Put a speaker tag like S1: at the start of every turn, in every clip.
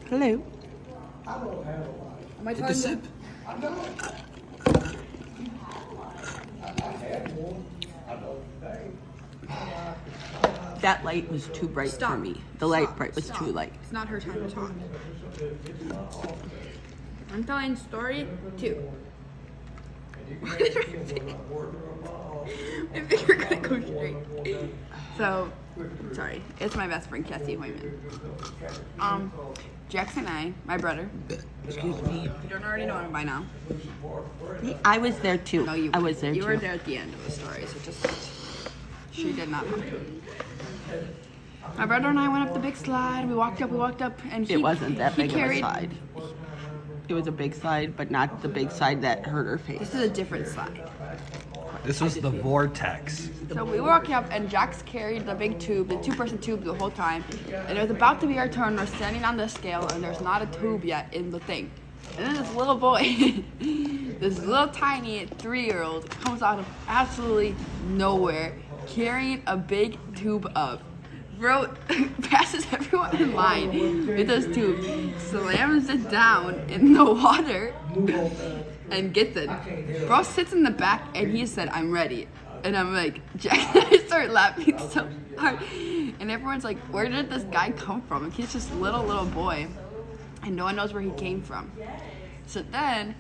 S1: Hello.
S2: Am I
S3: Take a
S2: trying
S3: sip.
S1: That light was too bright for me. The light bright was too light.
S2: It's not her time to talk. I'm telling story 2. My finger couldn't go straight. So, sorry. It's my best friend, Cassie Hoyman. Jackson and I, my brother.
S1: Excuse me.
S2: You don't already know him by now.
S1: I was there too.
S2: No, you.
S1: I was there
S2: You
S1: too.
S2: were there at the end of the story, so just. She did not know. My brother and I went up the big slide. We walked up, and he.
S1: It wasn't that
S2: he
S1: big
S2: carried,
S1: of a slide. It was a big slide, but not the big slide that hurt her face.
S2: This is a different slide.
S3: This was the VORTEX.
S2: So we were walking up, and Jax carried the big tube, the 2-person tube, the whole time. And it was about to be our turn. We're standing on the scale, and there's not a tube yet in the thing. And then this little boy, this little tiny 3-year-old, comes out of absolutely nowhere, carrying a big tube up. Bro passes everyone in line with this tube, slams it down in the water, and gets it. Bro sits in the back, and he said, "I'm ready." And I'm like, Jack, I start laughing so hard. And everyone's like, where did this guy come from? And he's just little boy, and no one knows where he came from. So then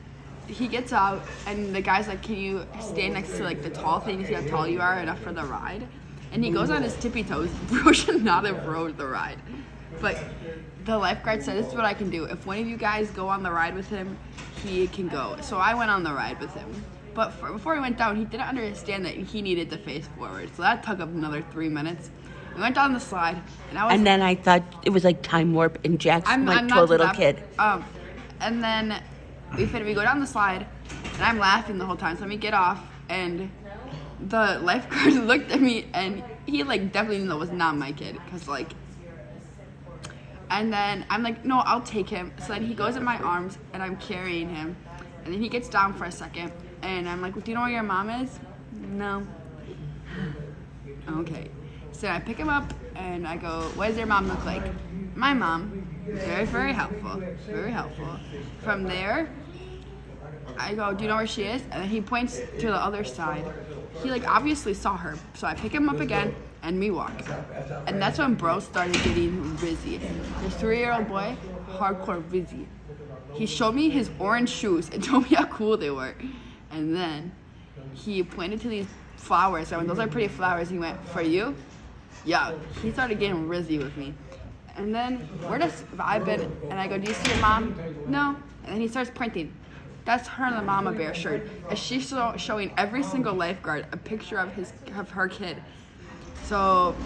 S2: he gets out, and the guy's like, can you stand next to like the tall thing to see how tall you are enough for the ride? And he goes on his tippy toes. Bro should not have rode the ride. But the lifeguard said, this is what I can do. If one of you guys go on the ride with him, he can go. So I went on the ride with him. But before he went down, he didn't understand that he needed to face forward. So that took up another 3 minutes. We went down the slide,
S1: And then I thought it was like time warp, and Jax went to a
S2: not
S1: little
S2: that-
S1: kid.
S2: And then we go down the slide, and I'm laughing the whole time. So let me get off, and the lifeguard looked at me, and he like definitely knew that was not my kid, cause like. And then I'm like, no, I'll take him. So then he goes in my arms, and I'm carrying him, and then he gets down for a second, and I'm like, well, do you know where your mom is? No. Okay. So I pick him up, and I go, what does your mom look like? My mom, very helpful, very helpful. From there, I go, do you know where she is? And then he points to the other side. He like obviously saw her. So I pick him up again, and we walk. And that's when bro started getting busy. This 3-year-old boy, hardcore busy. He showed me his orange shoes and told me how cool they were. And then he pointed to these flowers. I went, those are pretty flowers. He went, for you? Yeah. He started getting rizzy with me. And then we're just vibing, and I go, do you see your mom? No. And then he starts pointing. That's her in the mama bear shirt. And she's showing every single lifeguard a picture of her kid. So,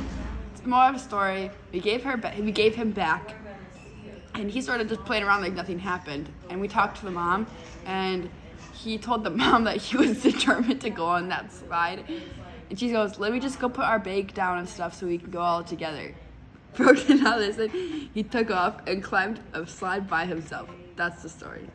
S2: it's more of a story. We gave him back, and he started just playing around like nothing happened. And we talked to the mom, and he told the mom that he was determined to go on that slide. And she goes, let me just go put our bag down and stuff so we can go all together. Bro did not listen. He took off and climbed a slide by himself. That's the story.